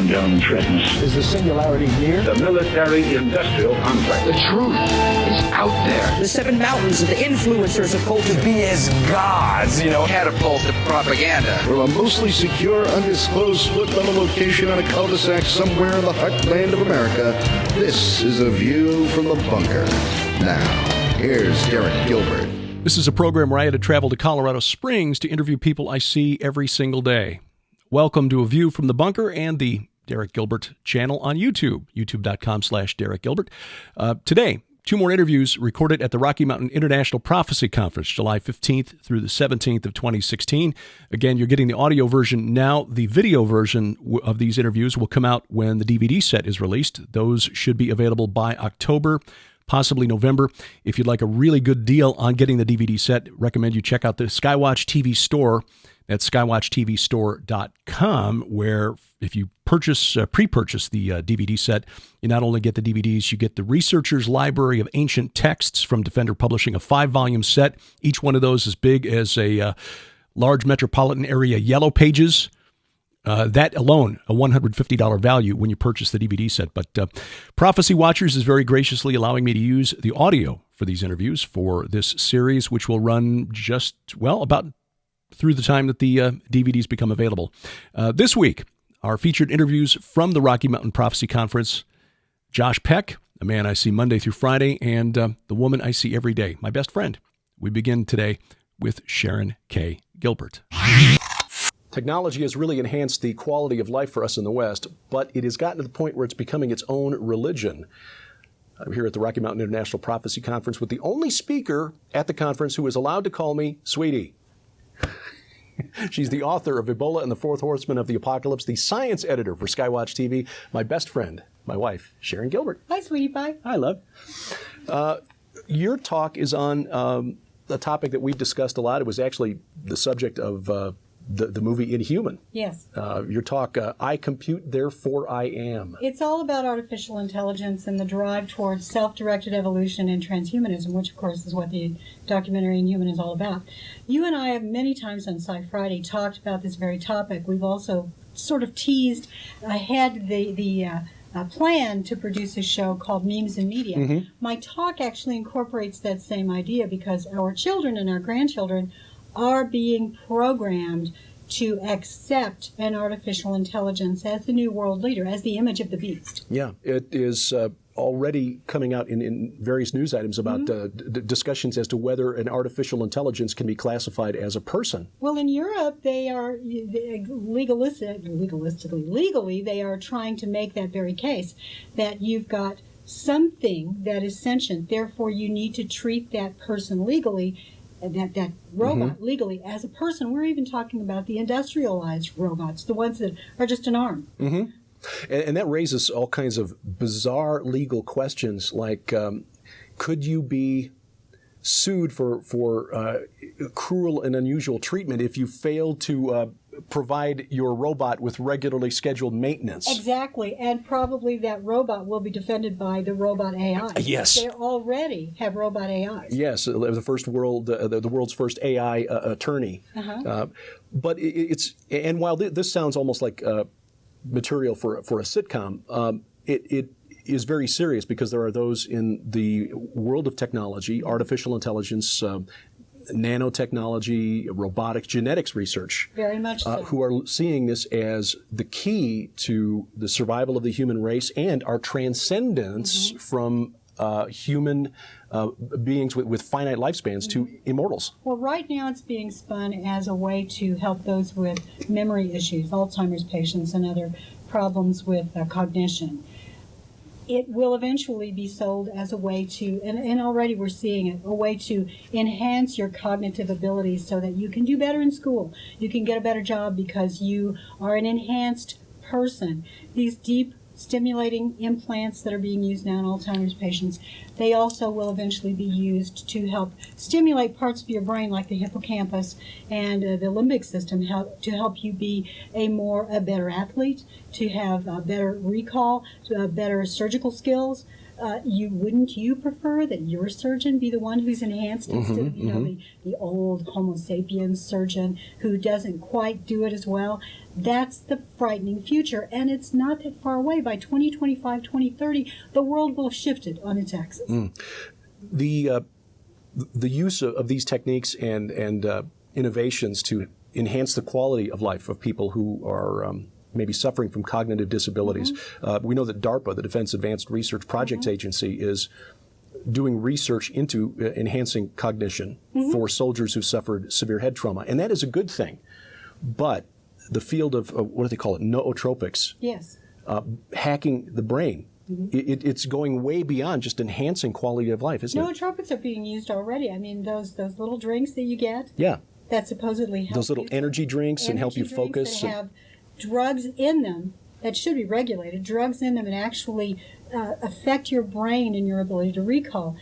and gentlemen, friends. Is the singularity near? The military-industrial complex. The truth is out there. The seven mountains of the influencers of culture. To be as gods, Catapult to propaganda. From a mostly secure, undisclosed split-level location on a cul-de-sac somewhere in the heartland of America, this is A View from the Bunker. Now, here's Derek Gilbert. This is a program where I had to travel to Colorado Springs to interview people I see every single day. Welcome to A View from the Bunker and the Derek Gilbert channel on YouTube, youtube.com/Derek Gilbert. Today, two more interviews recorded at the Rocky Mountain International Prophecy Conference, July 15th through the 17th of 2016. Again, you're getting the audio version now. The video version of these interviews will come out when the DVD set is released. Those should be available by October, possibly November. If you'd like a really good deal on getting the DVD set, recommend you check out the Skywatch TV store. That's skywatchtvstore.com, where if you pre-purchase the DVD set, you not only get the DVDs, you get the Researcher's Library of Ancient Texts from Defender Publishing, a 5-volume set. Each one of those as big as a large metropolitan area Yellow Pages. That alone, a $150 value when you purchase the DVD set. But Prophecy Watchers is very graciously allowing me to use the audio for these interviews for this series, which will run about through the time that the DVDs become available. This week, our featured interviews from the Rocky Mountain Prophecy Conference: Josh Peck, a man I see Monday through Friday, and the woman I see every day, my best friend. We begin today with Sharon K. Gilbert. Technology has really enhanced the quality of life for us in the West, but it has gotten to the point where it's becoming its own religion. I'm here at the Rocky Mountain International Prophecy Conference with the only speaker at the conference who is allowed to call me Sweetie. She's the author of Ebola and the Fourth Horseman of the Apocalypse, the science editor for Skywatch TV, my best friend, my wife, Sharon Gilbert. Hi, sweetie pie. Hi, love. Your talk is on a topic that we've discussed a lot. It was actually the subject of the movie Inhuman. Yes. Your talk, I Compute, Therefore I Am. It's all about artificial intelligence and the drive towards self-directed evolution and transhumanism, which, of course, is what the documentary Inhuman is all about. You and I have many times on Sci Friday talked about this very topic. We've also sort of teased ahead the plan to produce a show called Memes and Media. Mm-hmm. My talk actually incorporates that same idea because our children and our grandchildren are being programmed to accept an artificial intelligence as the new world leader, as the image of the beast. Yeah, it is already coming out in various news items about discussions as to whether an artificial intelligence can be classified as a person. Well, in Europe, they are legally, they are trying to make that very case, that you've got something that is sentient, therefore you need to treat that person legally, that robot legally as a person. We're even talking about the industrialized robots, the ones that are just an arm. Mm-hmm. And that raises all kinds of bizarre legal questions, like could you be sued for cruel and unusual treatment if you fail to provide your robot with regularly scheduled maintenance? Exactly, and probably that robot will be defended by the robot AI. Yes. They already have robot AIs. Yes, the world's first AI attorney. Uh-huh. But and while this sounds almost like material for a sitcom, it is very serious because there are those in the world of technology, artificial intelligence, nanotechnology, robotics, genetics research, very much so, who are seeing this as the key to the survival of the human race and our transcendence from human beings with finite lifespans to immortals. Well, right now it's being spun as a way to help those with memory issues, Alzheimer's patients and other problems with cognition. It will eventually be sold as a way to, and already we're seeing it, a way to enhance your cognitive abilities so that you can do better in school. You can get a better job because you are an enhanced person. These deep stimulating implants that are being used now in Alzheimer's patients, they also will eventually be used to help stimulate parts of your brain like the hippocampus and the limbic system to help you be a better athlete, to have better recall, better surgical skills. Wouldn't you prefer that your surgeon be the one who's enhanced instead of the old Homo sapiens surgeon who doesn't quite do it as well? That's the frightening future, and it's not that far away. By 2025, 2030, the world will have shifted on its axis. The use of these techniques and innovations to enhance the quality of life of people who are maybe suffering from cognitive disabilities. We know that DARPA, the Defense Advanced Research Projects Agency, is doing research into enhancing cognition for soldiers who suffered severe head trauma, and that is a good thing. But the field of, what do they call it, nootropics, Yes. Hacking the brain, it's going way beyond just enhancing quality of life, isn't it? Nootropics are being used already. I mean, those little drinks that you get Yeah. that supposedly help Those little you- energy drinks and help you energy drinks focus. that have drugs in them that should be regulated, drugs in them and actually affect your brain and your ability to recall.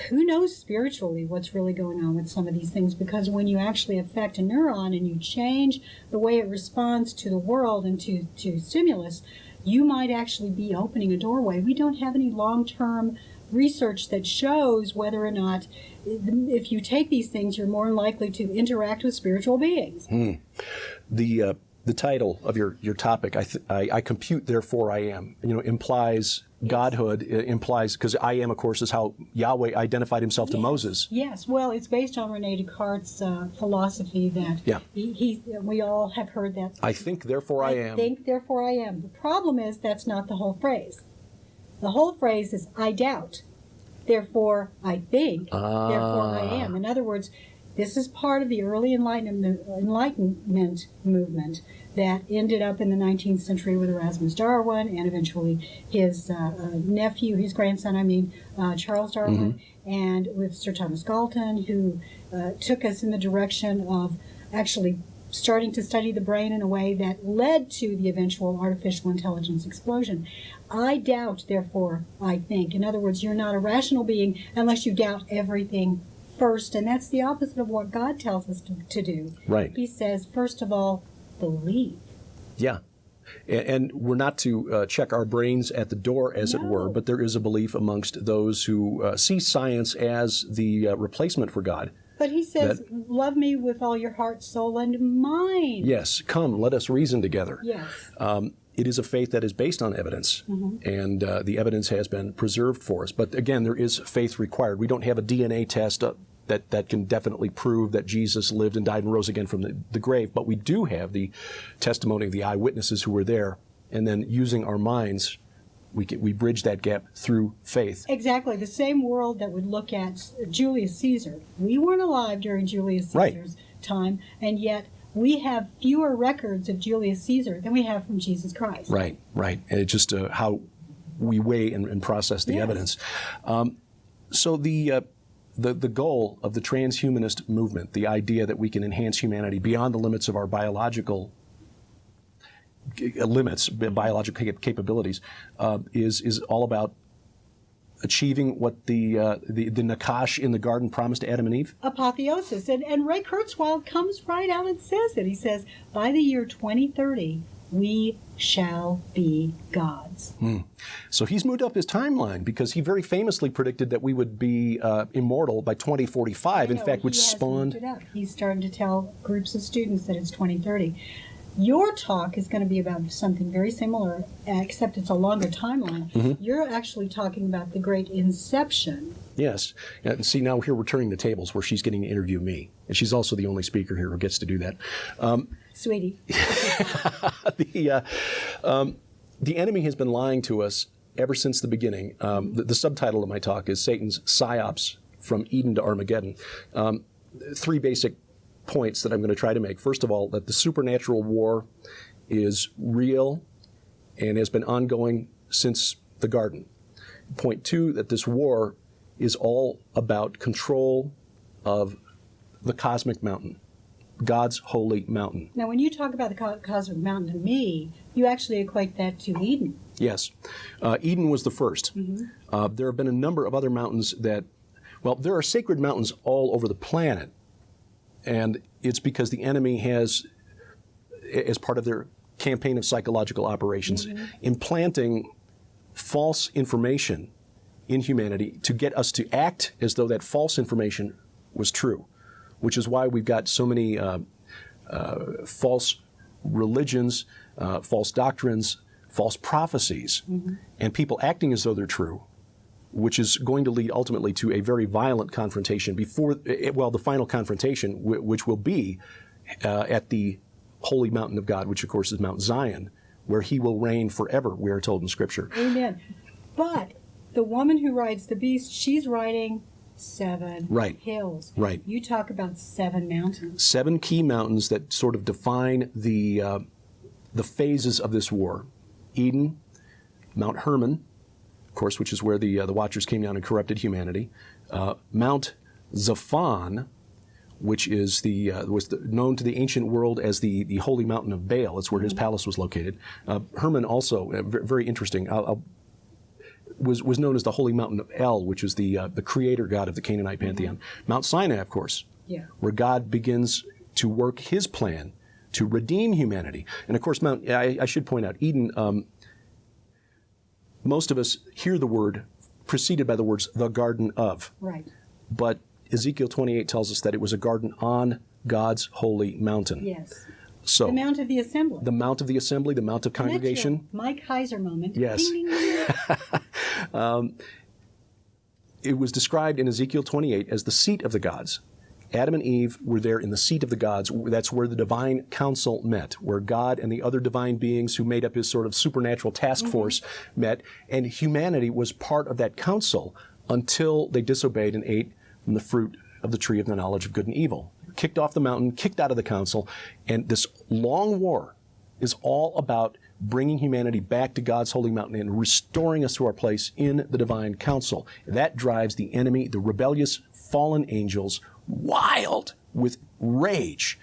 Who knows spiritually what's really going on with some of these things, because when you actually affect a neuron and you change the way it responds to the world and to stimulus, you might actually be opening a doorway. We don't have any long-term research that shows whether or not if you take these things, you're more likely to interact with spiritual beings. The title of your topic, I compute, therefore I am, implies godhood. It implies, because I am, of course, is how Yahweh identified himself to Moses. Yes, well, it's based on Rene Descartes' philosophy that we all have heard that. I think, therefore I am. I think, therefore I am. The problem is that's not the whole phrase. The whole phrase is I doubt, therefore I think, therefore I am. In other words, this is part of the early Enlightenment movement that ended up in the 19th century with Erasmus Darwin and eventually his grandson, Charles Darwin, and with Sir Thomas Galton, who took us in the direction of actually starting to study the brain in a way that led to the eventual artificial intelligence explosion. I doubt, therefore I think. In other words, you're not a rational being unless you doubt everything first, and that's the opposite of what God tells us to do. Right. He says, first of all, believe. Yeah. And we're not to check our brains at the door, as it were, but there is a belief amongst those who see science as the replacement for God. But he says, love me with all your heart, soul, and mind. Yes, come, let us reason together. Yes. It is a faith that is based on evidence, and the evidence has been preserved for us. But again, there is faith required. We don't have a DNA test that can definitely prove that Jesus lived and died and rose again from the grave, but we do have the testimony of the eyewitnesses who were there, and then using our minds, we bridge that gap through faith. Exactly. The same world that would look at Julius Caesar. We weren't alive during Julius Caesar's time, and yet we have fewer records of Julius Caesar than we have from Jesus Christ. Right. And it's just how we weigh and process the evidence. So the goal of the transhumanist movement, the idea that we can enhance humanity beyond the limits of our biological capabilities, is all about achieving what the Nakash in the garden promised to Adam and Eve? Apotheosis. And Ray Kurzweil comes right out and says it. He says, by the year 2030, we shall be gods. So he's moved up his timeline, because he very famously predicted that we would be immortal by 2045. In fact, which spawned... He's starting to tell groups of students that it's 2030. Your talk is going to be about something very similar, except it's a longer timeline. You're actually talking about the great inception. Yes. And see, now here we're turning the tables where she's getting to interview me. And she's also the only speaker here who gets to do that. Sweetie. The enemy has been lying to us ever since the beginning. The subtitle of my talk is Satan's Psyops from Eden to Armageddon. Three basic points that I'm going to try to make. First of all, that the supernatural war is real and has been ongoing since the garden. Point two, that this war is all about control of the cosmic mountain, God's holy mountain. Now, when you talk about the cosmic mountain to me, you actually equate that to Eden. Yes. Eden was the first. There have been a number of other mountains that, there are sacred mountains all over the planet. And it's because the enemy has, as part of their campaign of psychological operations, implanting false information in humanity to get us to act as though that false information was true, which is why we've got so many false religions, false doctrines, false prophecies, and people acting as though they're true, which is going to lead ultimately to a very violent confrontation before, the final confrontation, which will be at the holy mountain of God, which of course is Mount Zion, where he will reign forever, we are told in Scripture. Amen. But the woman who rides the beast, she's riding 7 hills. Right. You talk about 7 mountains. 7 key mountains that sort of define the phases of this war. Eden, Mount Hermon, of course, which is where the Watchers came down and corrupted humanity. Mount Zaphon, which is known to the ancient world as the holy mountain of Baal. It's where his palace was located. Hermon also, very interesting, was known as the holy mountain of El, which is the creator god of the Canaanite pantheon. Mount Sinai, of course, where God begins to work his plan to redeem humanity. And of course, I should point out, Eden, most of us hear the word preceded by the words, the garden of. Right. But Ezekiel 28 tells us that it was a garden on God's holy mountain. Yes. So the Mount of the Assembly. The Mount of the Assembly, the Mount of Congregation. Mike Heiser moment. Yes. Ding, ding, ding. It was described in Ezekiel 28 as the seat of the gods. Adam and Eve were there in the seat of the gods. That's where the divine council met, where God and the other divine beings who made up his sort of supernatural task force met, and humanity was part of that council until they disobeyed and ate from the fruit of the tree of the knowledge of good and evil. Kicked off the mountain, kicked out of the council, and this long war is all about bringing humanity back to God's holy mountain and restoring us to our place in the divine council. That drives the enemy, the rebellious fallen angels, wild with rage.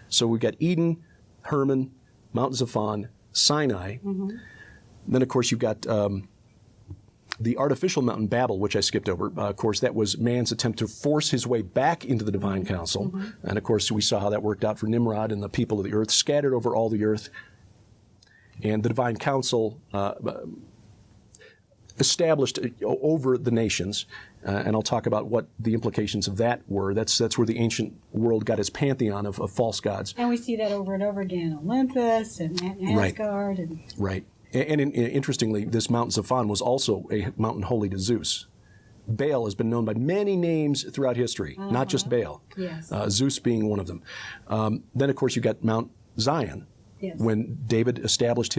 So we've got Eden, Hermon, Mount Zaphon, Sinai. Then, of course, you've got the artificial mountain Babel, which I skipped over. Of course, that was man's attempt to force his way back into the divine council. And, of course, we saw how that worked out for Nimrod and the people of the earth, scattered over all the earth. And the divine council established over the nations, and I'll talk about what the implications of that were. That's where the ancient world got its pantheon of false gods. And we see that over and over again, Olympus and Asgard. Right. And interestingly, this Mount Zaphon was also a mountain holy to Zeus. Baal has been known by many names throughout history, not just Baal. Yes. Zeus being one of them. Then, of course, you've got Mount Zion, when David established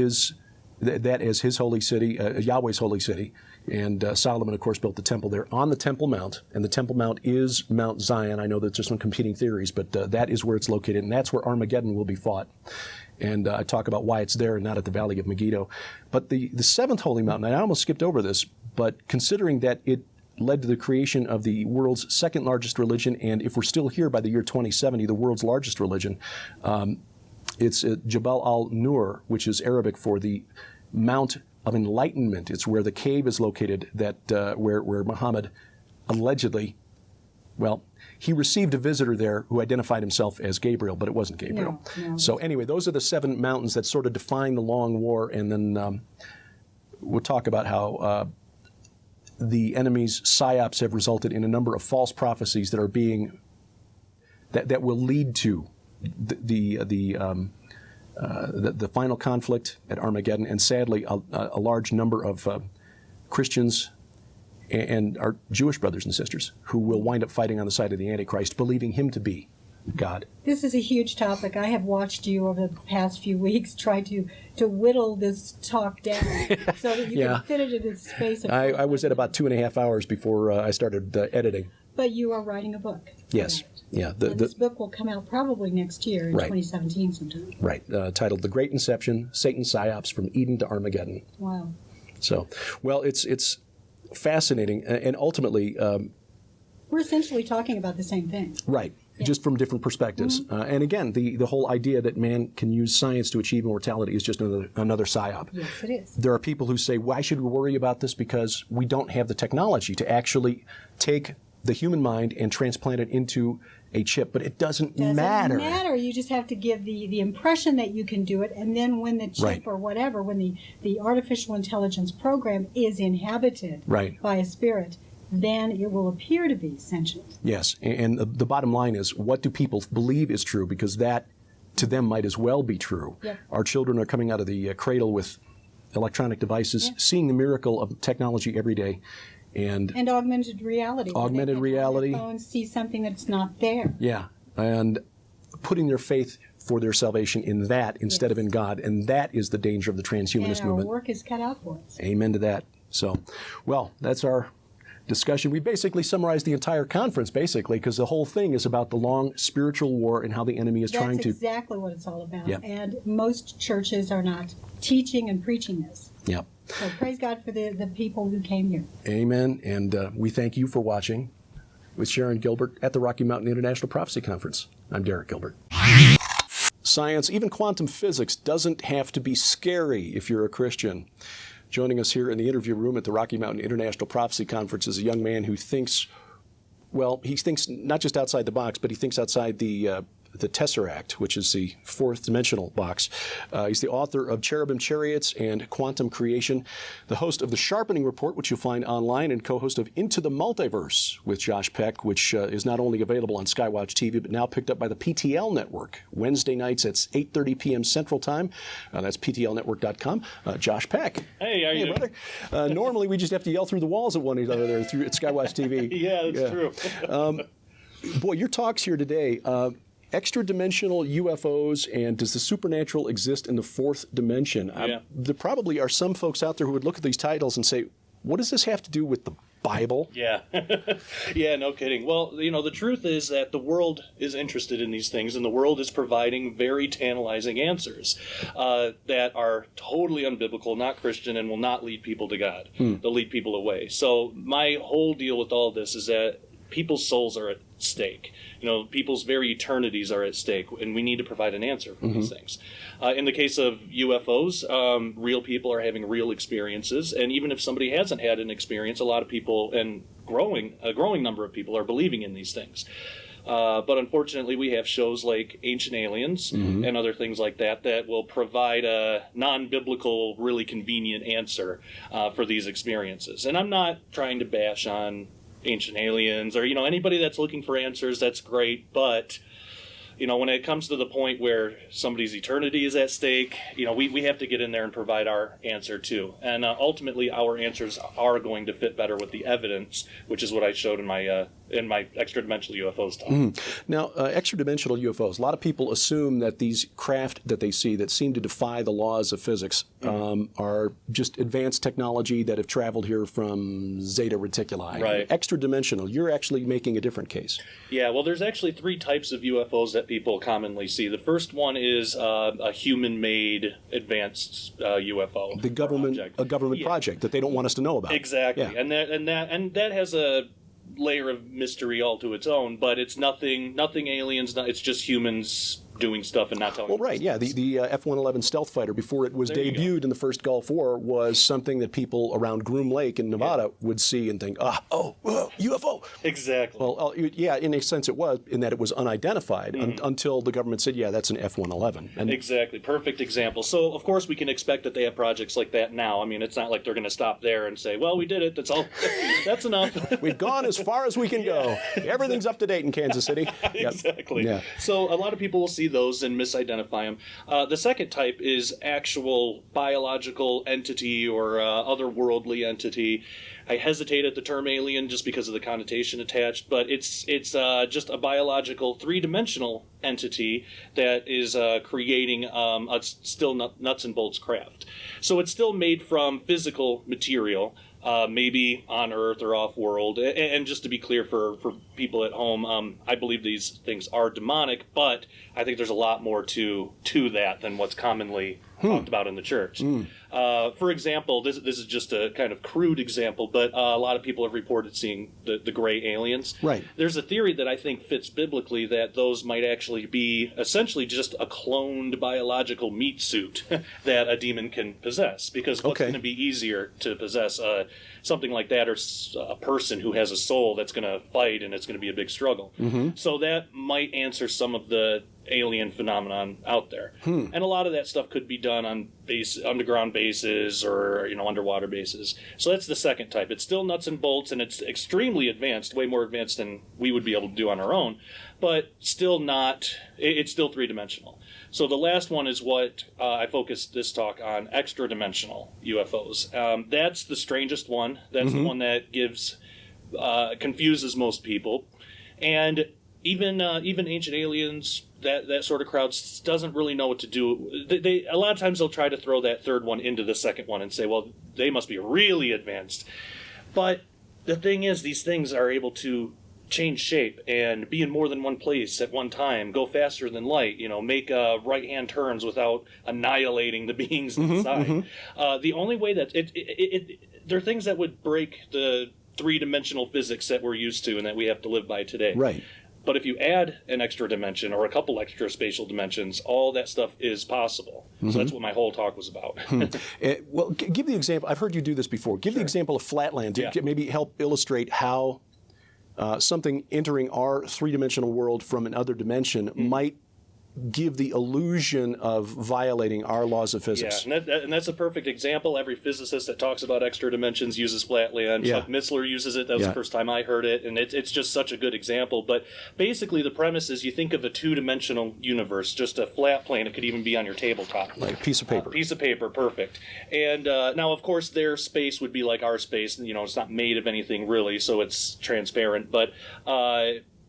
that as his holy city, Yahweh's holy city. And Solomon, of course, built the temple there on the Temple Mount. And the Temple Mount is Mount Zion. I know that there's some competing theories, but that is where it's located. And that's where Armageddon will be fought. And I talk about why it's there and not at the Valley of Megiddo. But the seventh holy mountain, I almost skipped over this, but considering that it led to the creation of the world's second largest religion, and if we're still here by the year 2070, the world's largest religion, it's Jabal al-Nur, which is Arabic for the Mount of Enlightenment. It's where the cave is located that where Muhammad allegedly, he received a visitor there who identified himself as Gabriel, but it wasn't Gabriel. No. So anyway, those are the 7 mountains that sort of define the long war, and then we'll talk about how the enemy's psyops have resulted in a number of false prophecies that are being that will lead to the final conflict at Armageddon, and sadly, a large number of Christians and our Jewish brothers and sisters who will wind up fighting on the side of the Antichrist, believing him to be God. This is a huge topic. I have watched you over the past few weeks try to whittle this talk down so that you can fit it into the space. I was at about 2.5 hours before I started editing. But you are writing a book. Yes. Correct. Yeah. This book will come out probably next year in 2017 sometime. Right. Titled The Great Inception, Satan's Psyops from Eden to Armageddon. Wow. So, it's fascinating, and ultimately... we're essentially talking about the same thing. Right. Yeah. Just from different perspectives. And again, the whole idea that man can use science to achieve immortality is just another psyop. Yes, it is. There are people who say, why should we worry about this? Because we don't have the technology to actually take the human mind and transplant it into a chip, but it doesn't Doesn't matter. matter. You just have to give the impression that you can do it, and then when the chip Right. or whatever, when the artificial intelligence program is inhabited Right. by a spirit, then it will appear to be sentient. Yes, and the bottom line is, what do people believe is true? Because that, to them, might as well be true. Yep. Our children are coming out of the cradle with electronic devices, Yeah. seeing the miracle of technology every day, and augmented reality. where Augmented they can on reality. their phone see something that's not there. yeah, and putting their faith for their salvation in that instead of in God, and that is the danger of the transhumanist And our movement. work is cut out for us. Amen to that. So, well, that's our discussion. We basically summarized the entire conference, basically, because the whole thing is about the long spiritual war and how the enemy is trying That's to. exactly what it's all about. Yep. And most churches are not teaching and preaching this. Yeah. So praise God for the people who came here. Amen. And we thank you for watching with Sharon Gilbert at the Rocky Mountain International Prophecy Conference. I'm Derek Gilbert. Science, even quantum physics, doesn't have to be scary if you're a Christian. Joining us here in the interview room at the Rocky Mountain International Prophecy Conference is a young man who thinks, well, he thinks not just outside the box, but he thinks outside the Tesseract, which is the fourth dimensional box. He's the author of Cherubim, Chariots, and Quantum Creation, the host of The Sharpening Report, which you'll find online, and co-host of Into the Multiverse with Josh Peck, which is not only available on Skywatch TV, but now picked up by the PTL Network, Wednesday nights at 8:30 p.m. Central Time. That's ptlnetwork.com. Josh Peck. Hey, how you doing? Brother. Normally, we just have to yell through the walls at one another there at Skywatch TV. Yeah, that's true. Boy, your talks here today, extra-dimensional UFOs, and does the supernatural exist in the fourth dimension? Yeah. There probably are some folks out there who would look at these titles and say, what does this have to do with the Bible? Yeah. Yeah, no kidding. Well, the truth is that the world is interested in these things, and the world is providing very tantalizing answers that are totally unbiblical, not Christian, and will not lead people to God. They'll lead people away. So my whole deal with all this is that people's souls are at stake. People's very eternities are at stake, and we need to provide an answer for these things. In the case of UFOs, real people are having real experiences, and even if somebody hasn't had an experience, a lot of people, and a growing number of people, are believing in these things. But unfortunately, we have shows like Ancient Aliens and other things like that will provide a non-biblical, really convenient answer for these experiences. And I'm not trying to bash on Ancient Aliens or anybody that's looking for answers. That's great, but when it comes to the point where somebody's eternity is at stake, we have to get in there and provide our answer too. And ultimately, our answers are going to fit better with the evidence, which is what I showed in my extra-dimensional UFOs talk. Now, extra-dimensional UFOs, a lot of people assume that these craft that they see that seem to defy the laws of physics are just advanced technology that have traveled here from Zeta Reticuli. Right. Extra-dimensional, you're actually making a different case. Yeah, well, there's actually 3 types of UFOs that people commonly see. The first one is a human-made advanced UFO. A government Yeah. project that they don't want us to know about. Exactly, Yeah. and that has a layer of mystery all to its own, but it's nothing aliens. It's just humans doing stuff and not telling. Well, right, yeah. The F-111 stealth fighter, before it was There you debuted in the first Gulf War, was something that people around Groom Lake in Nevada would see and think, UFO. Exactly. Well, yeah, in a sense it was, in that it was unidentified until the government said, yeah, that's an F-111. And Exactly. Perfect example. So, of course, we can expect that they have projects like that now. I mean, it's not like they're going to stop there and say, well, we did it. That's all. That's enough. we've gone as far as we can go. Everything's up to date in Kansas City. Yep. Exactly. Yeah. So a lot of people will see those and misidentify them. The second type is actual biological entity or otherworldly entity. I hesitate at the term alien just because of the connotation attached, but it's just a biological 3-dimensional entity that is creating a still nuts and bolts craft. So it's still made from physical material, maybe on Earth or off-world. And just to be clear for people at home, I believe these things are demonic, but I think there's a lot more to that than what's commonly talked about in the church. For example, this is just a kind of crude example, but a lot of people have reported seeing the gray aliens. Right. There's a theory that I think fits biblically that those might actually be essentially just a cloned biological meat suit that a demon can possess. Because what's going to be easier to possess something like that, or a person who has a soul that's going to fight, and it's going to be a big struggle. So that might answer some of the alien phenomenon out there. And a lot of that stuff could be done on underground bases or underwater bases. So that's the second type. It's still nuts and bolts, and it's extremely advanced, way more advanced than we would be able to do on our own, but still not. It's still three-dimensional. So the last one is what I focused this talk on: extra-dimensional UFOs. That's the strangest one. That's the one that confuses most people, and even ancient aliens, that sort of crowd doesn't really know what to do. They a lot of times they'll try to throw that third one into the second one and say, well, they must be really advanced. But the thing is, these things are able to change shape and be in more than one place at one time, go faster than light, make right-hand turns without annihilating the beings inside. The only way that there are things that would break the three-dimensional physics that we're used to and that we have to live by today. Right. But if you add an extra dimension or a couple extra spatial dimensions, all that stuff is possible. So that's what my whole talk was about. Well, give the example. I've heard you do this before. Give the example of Flatland to maybe help illustrate how something entering our three-dimensional world from another dimension might give the illusion of violating our laws of physics. Yeah, and that's a perfect example. Every physicist that talks about extra dimensions uses Flatland. Chuck Missler uses it. That was the first time I heard it, and it's just such a good example. But basically the premise is you think of a two-dimensional universe, just a flat plane. It could even be on your tabletop. Like a piece of paper. Piece of paper, perfect. And now, of course, their space would be like our space. It's not made of anything really, so it's transparent. But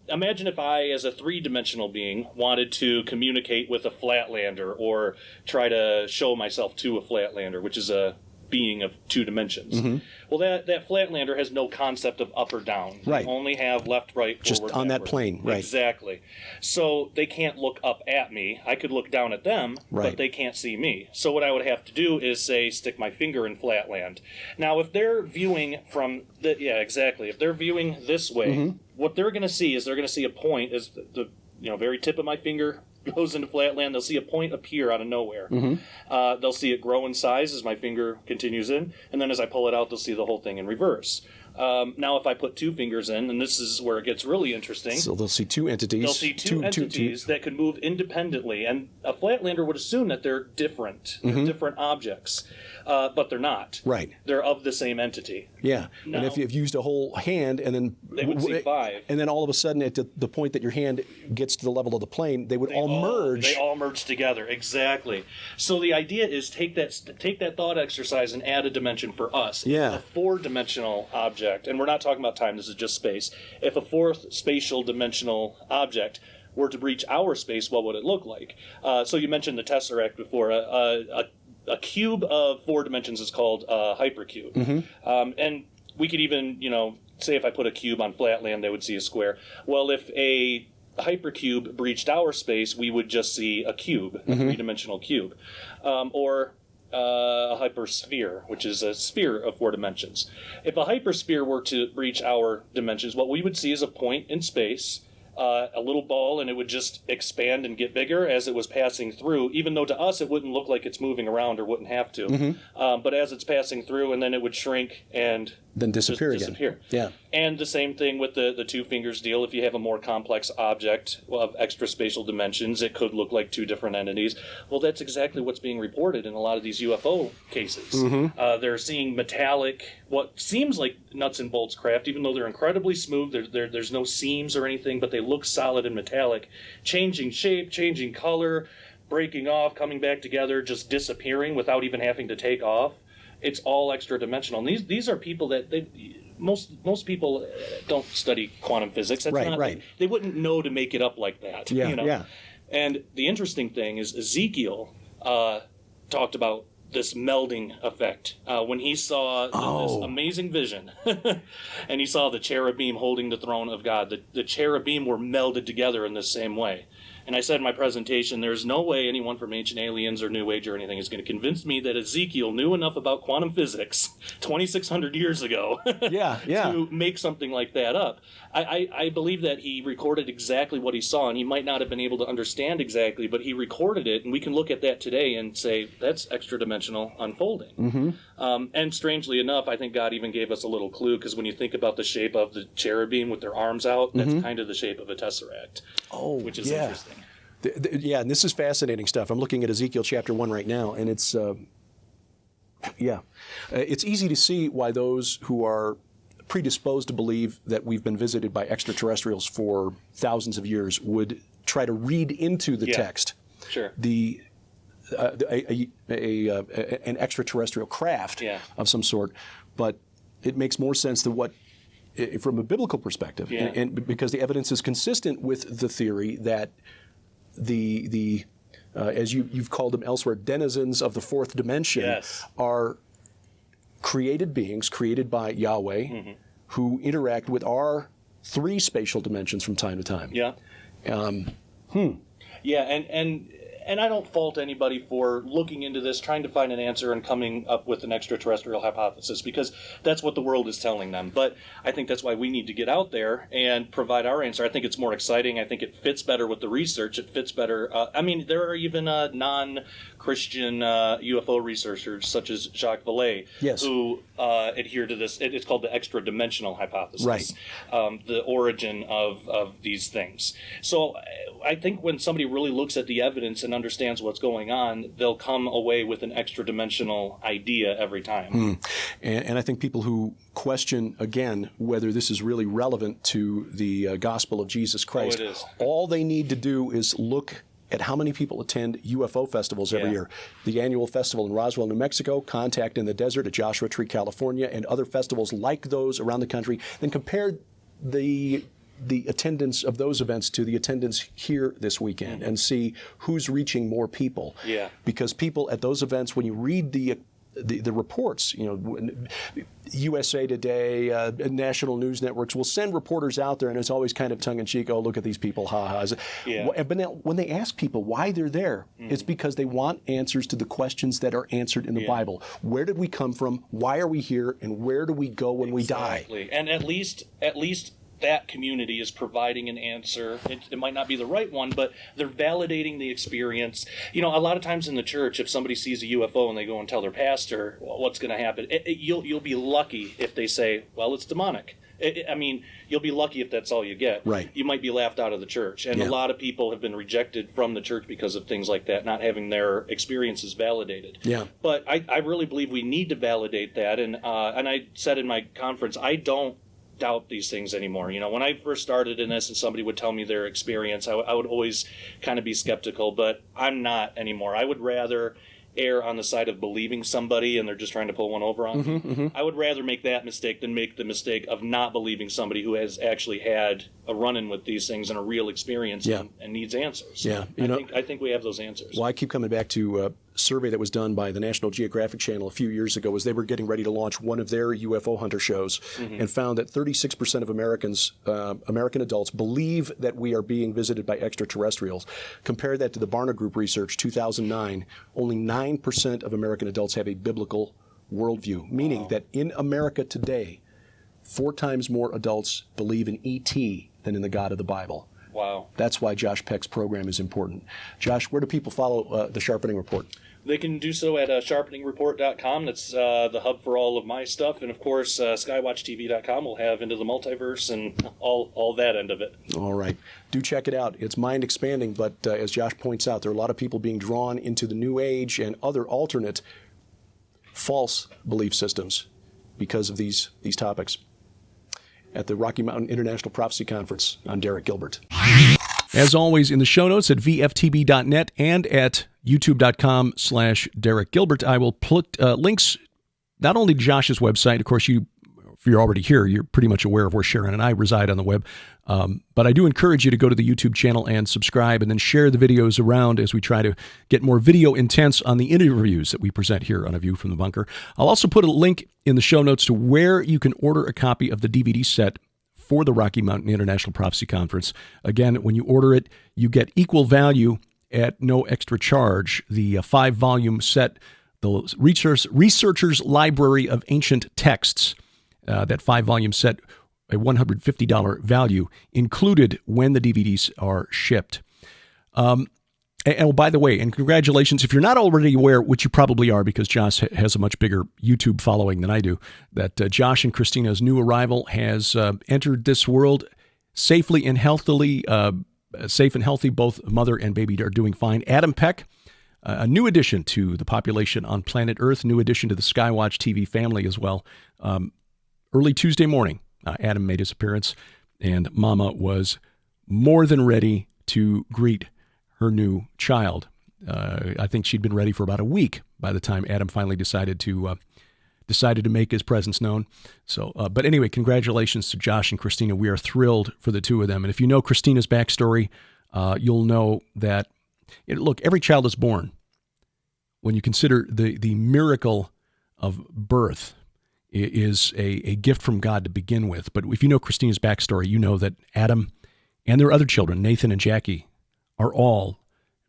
imagine if I, as a three-dimensional being, wanted to communicate with a Flatlander or try to show myself to a Flatlander, which is a being of two dimensions. Well, that Flatlander has no concept of up or down. Right. They only have left, right, forward, just on backward. that plane, right. Exactly. So they can't look up at me. I could look down at them, but they can't see me. So what I would have to do is, say, stick my finger in Flatland. Now, if they're viewing from if they're viewing this way, what they're going to see is they're going to see a point as the very tip of my finger goes into Flatland. They'll see a point appear out of nowhere. They'll see it grow in size as my finger continues in, and then as I pull it out, they'll see the whole thing in reverse. Now, if I put two fingers in, and this is where it gets really interesting. So they'll see two entities. They'll see two entities that could move independently, and a Flatlander would assume that they're different. They're different objects, but they're not. Right. They're of the same entity. Yeah. Now, and if you've used a whole hand, and then they would see five. And then all of a sudden, at the point that your hand gets to the level of the plane, they would all merge. They all merge together. Exactly. So the idea is take that thought exercise and add a dimension for us. Yeah. A four-dimensional object, and we're not talking about time. This is just space. If a fourth spatial dimensional object were to breach our space, what would it look like? So you mentioned the Tesseract before. A cube of 4 dimensions is called a hypercube. And we could even, say if I put a cube on Flatland, they would see a square. Well, if a hypercube breached our space, we would just see a cube, a three-dimensional cube. Or a hypersphere, which is a sphere of 4 dimensions. If a hypersphere were to breach our dimensions, what we would see is a point in space, a little ball, and it would just expand and get bigger as it was passing through, even though to us it wouldn't look like it's moving around or wouldn't have to. But as it's passing through, and then it would shrink and then disappear again. Disappear. Yeah. And the same thing with the two fingers deal. If you have a more complex object of extra spatial dimensions, it could look like two different entities. Well, that's exactly what's being reported in a lot of these UFO cases. They're seeing metallic, what seems like nuts and bolts craft, even though they're incredibly smooth. There's no seams or anything, but they look solid and metallic, changing shape, changing color, breaking off, coming back together, just disappearing without even having to take off. It's all extra dimensional. And these are people that most people don't study quantum physics. That's right. They wouldn't know to make it up like that. Yeah. And the interesting thing is Ezekiel talked about this melding effect when he saw this amazing vision, and he saw the cherubim holding the throne of God. The cherubim were melded together in the same way. And I said in my presentation, there's no way anyone from Ancient Aliens or New Age or anything is going to convince me that Ezekiel knew enough about quantum physics 2,600 years ago to make something like that up. I believe that he recorded exactly what he saw, and he might not have been able to understand exactly, but he recorded it, and we can look at that today and say, that's extra-dimensional unfolding. And strangely enough, I think God even gave us a little clue, because when you think about the shape of the cherubim with their arms out, that's kind of the shape of a tesseract, which is interesting. And this is fascinating stuff. I'm looking at Ezekiel chapter 1 right now, and it's it's easy to see why those who are predisposed to believe that we've been visited by extraterrestrials for thousands of years would try to read into the text an extraterrestrial craft of some sort, but it makes more sense than what, from a biblical perspective, and because the evidence is consistent with the theory that the as you've called them elsewhere, denizens of the fourth dimension are created beings created by Yahweh who interact with our three spatial dimensions from time to time. And I don't fault anybody for looking into this, trying to find an answer and coming up with an extraterrestrial hypothesis, because that's what the world is telling them. But I think that's why we need to get out there and provide our answer. I think it's more exciting. I think it fits better with the research. It fits better. There are even non-Christian UFO researchers, such as Jacques Vallée, who adhere to this. It's called the extra-dimensional hypothesis, the origin of these things. So I think when somebody really looks at the evidence and understands what's going on, they'll come away with an extra-dimensional idea every time. And I think people who question, again, whether this is really relevant to the gospel of Jesus Christ, all they need to do is look at how many people attend UFO festivals every year. The annual festival in Roswell, New Mexico, Contact in the Desert at Joshua Tree, California, and other festivals like those around the country. Then compare the attendance of those events to the attendance here this weekend and see who's reaching more people. Because people at those events, when you read the reports, USA Today, national news networks will send reporters out there, and it's always kind of tongue-in-cheek, oh, look at these people, ha-ha. But now, when they ask people why they're there, it's because they want answers to the questions that are answered in the Bible. Where did we come from? Why are we here? And where do we go when we die? And at least that community is providing an answer. It might not be the right one, but they're validating the experience. A lot of times in the church, if somebody sees a UFO and they go and tell their pastor what's going to happen, you'll be lucky if they say, well, it's demonic. You'll be lucky if that's all you get. You might be laughed out of the church. And a lot of people have been rejected from the church because of things like that, not having their experiences validated. But I really believe we need to validate that. And I said in my conference, I don't doubt these things anymore. When I first started in this and somebody would tell me their experience, I would always kind of be skeptical, but I'm not anymore. I would rather err on the side of believing somebody and they're just trying to pull one over on me. I would rather make that mistake than make the mistake of not believing somebody who has actually had a run-in with these things and a real experience and needs answers. I think we have those answers. Well, I keep coming back to a survey that was done by the National Geographic Channel a few years ago as they were getting ready to launch one of their UFO hunter shows and found that 36% of American adults believe that we are being visited by extraterrestrials. Compare that to the Barna Group research, 2009, only 9% of American adults have a biblical worldview, meaning that in America today, 4 times more adults believe in E.T. than in the God of the Bible. Wow. That's why Josh Peck's program is important. Josh, where do people follow the Sharpening Report? They can do so at sharpeningreport.com. That's the hub for all of my stuff. And, of course, skywatchtv.com will have Into the Multiverse and all that end of it. All right. Do check it out. It's mind-expanding, but as Josh points out, there are a lot of people being drawn into the New Age and other alternate false belief systems because of these topics. At the Rocky Mountain International Prophecy Conference, I'm Derek Gilbert. As always, in the show notes at VFTB.net and at YouTube.com/Derek Gilbert, I will put links not only to Josh's website. Of course, if you're already here, you're pretty much aware of where Sharon and I reside on the web. But I do encourage you to go to the YouTube channel and subscribe and then share the videos around as we try to get more video intense on the interviews that we present here on A View from the Bunker. I'll also put a link in the show notes to where you can order a copy of the DVD set for the Rocky Mountain International Prophecy Conference. Again, when you order it, you get equal value at no extra charge. The 5-volume set, the Researcher's Library of Ancient Texts, that 5-volume set, a $150 value included when the DVDs are shipped. And by the way, and congratulations, if you're not already aware, which you probably are because Josh has a much bigger YouTube following than I do, that Josh and Christina's new arrival has entered this world safely and healthily, safe and healthy. Both mother and baby are doing fine. Adam Peck, a new addition to the population on planet Earth, new addition to the Skywatch TV family as well. Early Tuesday morning, Adam made his appearance, and Mama was more than ready to greet her new child. I think she'd been ready for about a week by the time Adam finally decided to make his presence known. So, but anyway, congratulations to Josh and Christina. We are thrilled for the two of them. And if you know Christina's backstory, you'll know that, look, every child is born. When you consider the miracle of birth is a gift from God to begin with. But if you know Christina's backstory, you know that Adam and their other children, Nathan and Jackie, are all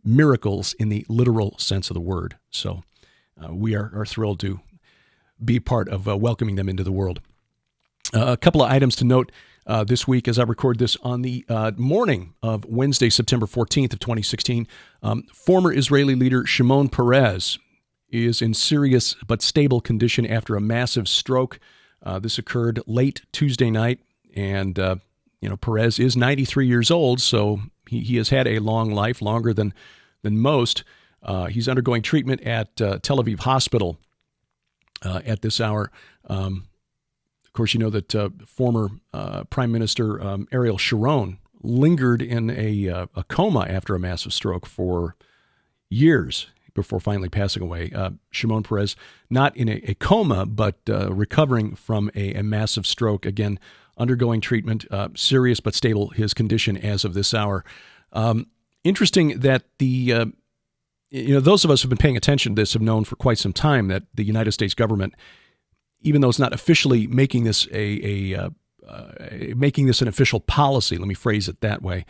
miracles in the literal sense of the word. So we are thrilled to be part of welcoming them into the world. A couple of items to note this week as I record this on the morning of Wednesday, September 14th of 2016. Former Israeli leader Shimon Peres is in serious but stable condition after a massive stroke. This occurred late Tuesday night, and Peres is 93 years old, so he has had a long life, longer than most. He's undergoing treatment at Tel Aviv Hospital at this hour. Of course, you know that former Prime Minister Ariel Sharon lingered in a coma after a massive stroke for years before finally passing away. Shimon Peres, not in a coma, but recovering from a massive stroke. Again, undergoing treatment, serious but stable, his condition as of this hour. Interesting that those of us who've been paying attention to this have known for quite some time that the United States government, even though it's not officially making this making this an official policy, let me phrase it that way,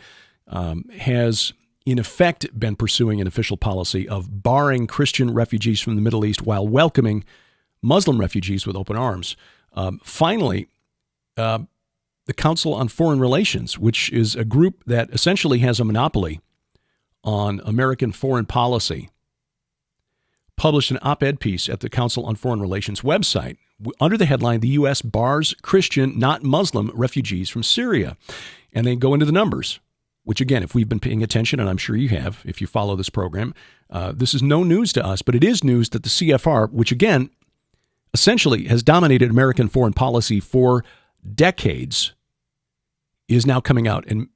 has in effect been pursuing an official policy of barring Christian refugees from the Middle East while welcoming Muslim refugees with open arms. Finally, the Council on Foreign Relations, which is a group that essentially has a monopoly on American foreign policy, published an op-ed piece at the Council on Foreign Relations website under the headline, "The U.S. Bars Christian, Not Muslim Refugees from Syria." And they go into the numbers, which again, if we've been paying attention, and I'm sure you have, if you follow this program, this is no news to us, but it is news that the CFR, which again, essentially has dominated American foreign policy for decades, is now coming out and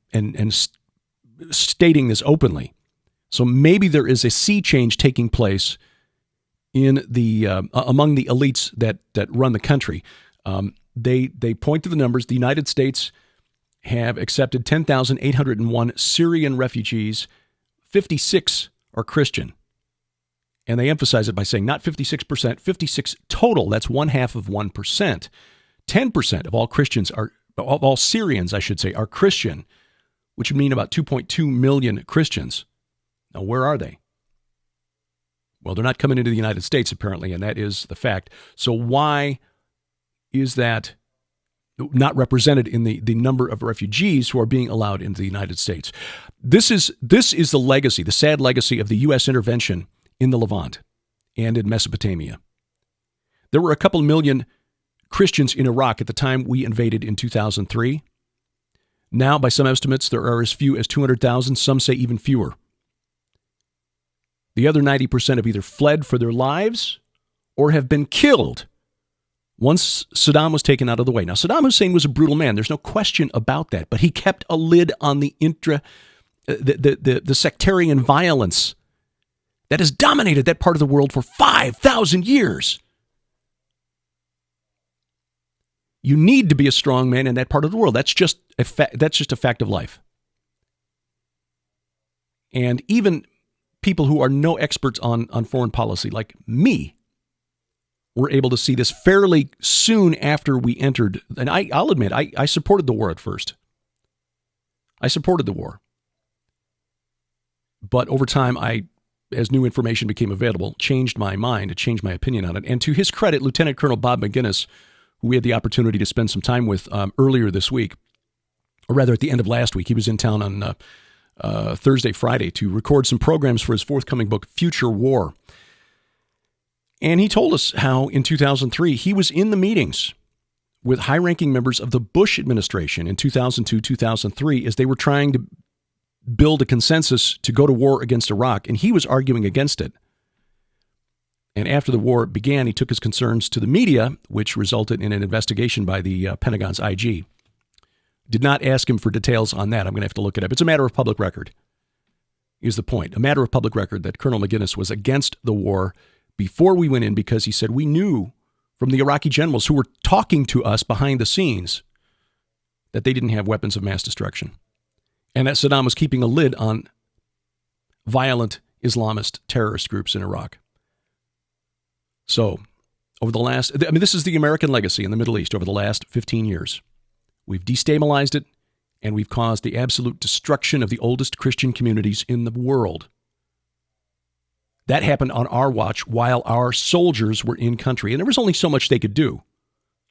stating this openly. So maybe there is a sea change taking place in the among the elites that run the country. They point to the numbers. The United States have accepted 10,801 Syrian refugees. 56 are Christian. And they emphasize it by saying not 56%, 56 total. That's 0.5%. 10% of all Christians of all Syrians, I should say, are Christian, which would mean about 2.2 million Christians. Now, where are they? Well, they're not coming into the United States, apparently, and that is the fact. So why is that not represented in the number of refugees who are being allowed into the United States? This is the legacy, the sad legacy of the U.S. intervention in the Levant and in Mesopotamia. There were a couple million Christians in Iraq at the time we invaded in 2003. Now, by some estimates, there are as few as 200,000. Some say even fewer. The other 90% have either fled for their lives or have been killed once Saddam was taken out of the way. Now, Saddam Hussein was a brutal man. There's no question about that. But he kept a lid on the sectarian violence that has dominated that part of the world for 5,000 years. You need to be a strong man in that part of the world. That's just a fact of life. And even people who are no experts on foreign policy, like me, were able to see this fairly soon after we entered. And I'll admit, I supported the war at first. I supported the war. But over time, as new information became available, changed my mind, changed my opinion on it. And to his credit, Lieutenant Colonel Bob McGinnis, who we had the opportunity to spend some time with earlier this week, or rather at the end of last week, he was in town on Thursday, Friday, to record some programs for his forthcoming book, Future War. And he told us how in 2003, he was in the meetings with high-ranking members of the Bush administration in 2002, 2003, as they were trying to build a consensus to go to war against Iraq, and he was arguing against it. And after the war began, he took his concerns to the media, which resulted in an investigation by the Pentagon's IG. Did not ask him for details on that. I'm going to have to look it up. It's a matter of public record, is the point. A matter of public record that Colonel McGinnis was against the war before we went in, because he said we knew from the Iraqi generals who were talking to us behind the scenes that they didn't have weapons of mass destruction, and that Saddam was keeping a lid on violent Islamist terrorist groups in Iraq. So over the last, this is the American legacy in the Middle East over the last 15 years. We've destabilized it, and we've caused the absolute destruction of the oldest Christian communities in the world. That happened on our watch while our soldiers were in country, and there was only so much they could do.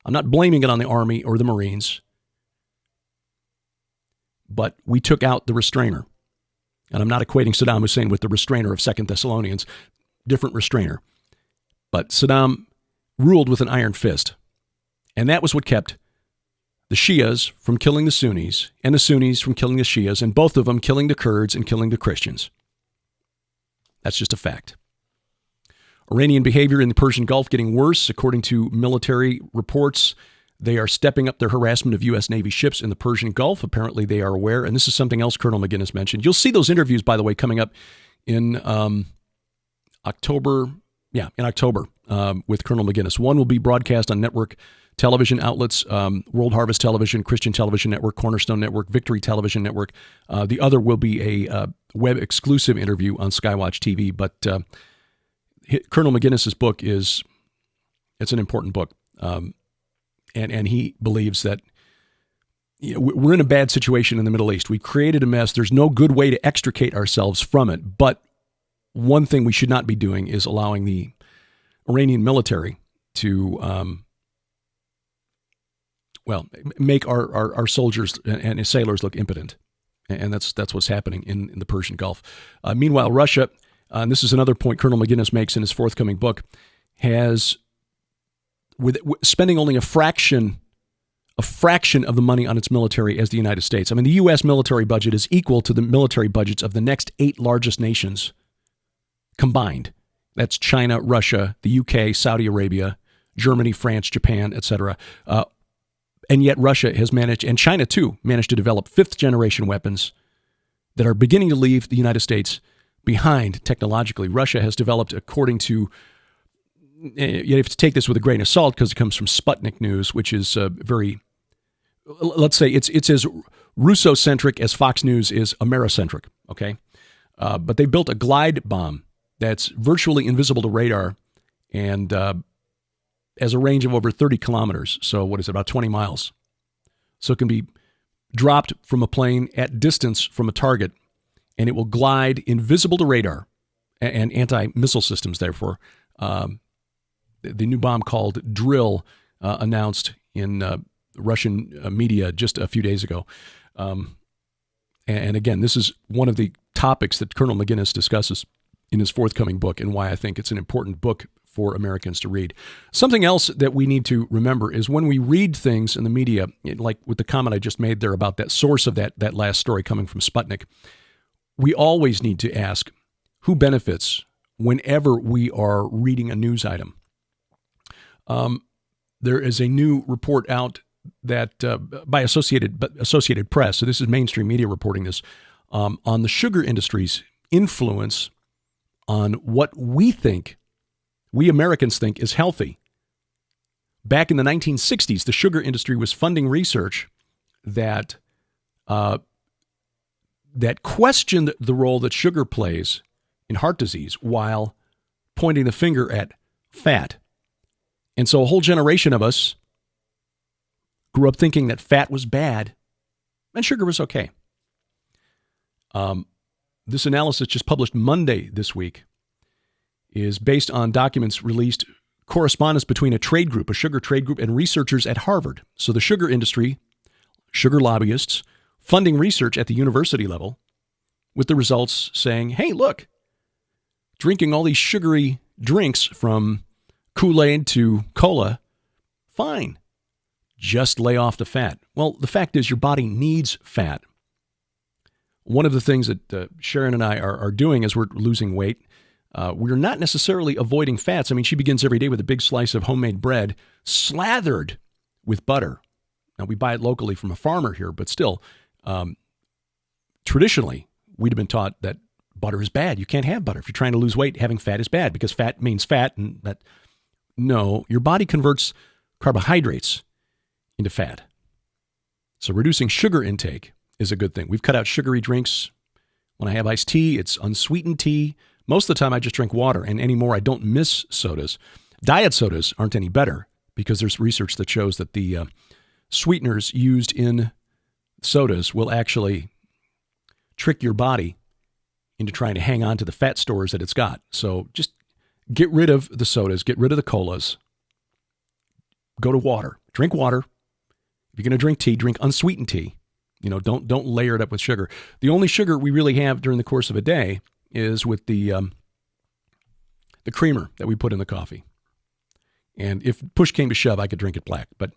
I'm not blaming it on the Army or the Marines, but we took out the restrainer. And I'm not equating Saddam Hussein with the restrainer of 2 Thessalonians, different restrainer. But Saddam ruled with an iron fist, and that was what kept the Shias from killing the Sunnis, and the Sunnis from killing the Shias, and both of them killing the Kurds and killing the Christians. That's just a fact. Iranian behavior in the Persian Gulf getting worse. According to military reports, they are stepping up their harassment of U.S. Navy ships in the Persian Gulf. Apparently they are aware, and this is something else Colonel McGinnis mentioned. You'll see those interviews, by the way, coming up in October. Yeah, in October with Colonel McGinnis. One will be broadcast on network television outlets, World Harvest Television, Christian Television Network, Cornerstone Network, Victory Television Network. The other will be a web-exclusive interview on Skywatch TV. But Colonel McGinnis's book it's an important book. And he believes that we're in a bad situation in the Middle East. We've created a mess. There's no good way to extricate ourselves from it. But one thing we should not be doing is allowing the Iranian military to make our soldiers and sailors look impotent. And that's what's happening in the Persian Gulf. Meanwhile, Russia, and this is another point Colonel McGinnis makes in his forthcoming book, has, with spending only a fraction of the money on its military as the United States. I mean, the U.S. military budget is equal to the military budgets of the next 8 largest nations combined. That's China, Russia, the UK, Saudi Arabia, Germany, France, Japan, etc. And yet Russia has managed, and China too, managed to develop 5th-generation weapons that are beginning to leave the United States behind technologically. Russia has developed, according to, you have to take this with a grain of salt because it comes from Sputnik News, which is very, let's say it's as Russo-centric as Fox News is Americentric, okay? But they built a glide bomb that's virtually invisible to radar and has a range of over 30 kilometers. So what is it, about 20 miles? So it can be dropped from a plane at distance from a target, and it will glide invisible to radar and anti-missile systems, therefore. The new bomb called Drill, announced in Russian media just a few days ago. And again, this is one of the topics that Colonel McGinnis discusses in his forthcoming book, and why I think it's an important book for Americans to read. Something else that we need to remember is when we read things in the media, like with the comment I just made there about that source of that last story coming from Sputnik, we always need to ask who benefits whenever we are reading a news item. There is a new report out that by Associated Press, so this is mainstream media reporting this, on the sugar industry's influence on what we Americans think is healthy. Back in the 1960s, the sugar industry was funding research that questioned the role that sugar plays in heart disease while pointing the finger at fat. And so a whole generation of us grew up thinking that fat was bad and sugar was okay. This analysis, just published Monday this week, is based on documents released, correspondence between a trade group, a sugar trade group, and researchers at Harvard. So the sugar industry, sugar lobbyists, funding research at the university level, with the results saying, hey, look, drinking all these sugary drinks from Kool-Aid to cola, fine. Just lay off the fat. Well, the fact is your body needs fat. One of the things that Sharon and I are doing as we're losing weight, we're not necessarily avoiding fats. I mean, she begins every day with a big slice of homemade bread slathered with butter. Now, we buy it locally from a farmer here, but still, traditionally, we'd have been taught that butter is bad. You can't have butter. If you're trying to lose weight, having fat is bad because fat means fat. And that, no, your body converts carbohydrates into fat. So reducing sugar intake is a good thing. We've cut out sugary drinks. When I have iced tea, it's unsweetened tea. Most of the time, I just drink water, and anymore, I don't miss sodas. Diet sodas aren't any better because there's research that shows that the sweeteners used in sodas will actually trick your body into trying to hang on to the fat stores that it's got. So just get rid of the sodas, get rid of the colas, go to water, drink water. If you're going to drink tea, drink unsweetened tea. You know, don't layer it up with sugar. The only sugar we really have during the course of a day is with the creamer that we put in the coffee. And if push came to shove, I could drink it black. But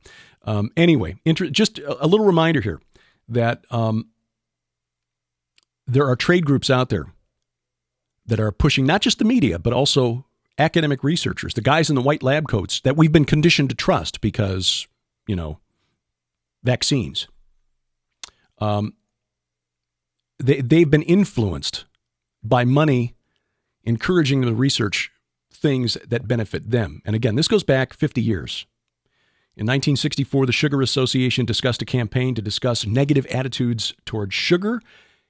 anyway, just a little reminder here that there are trade groups out there that are pushing not just the media, but also academic researchers, the guys in the white lab coats that we've been conditioned to trust because, you know, vaccines. They've been influenced by money, encouraging them to research things that benefit them. And again, this goes back 50 years. In 1964, the Sugar Association discussed a campaign to discuss negative attitudes toward sugar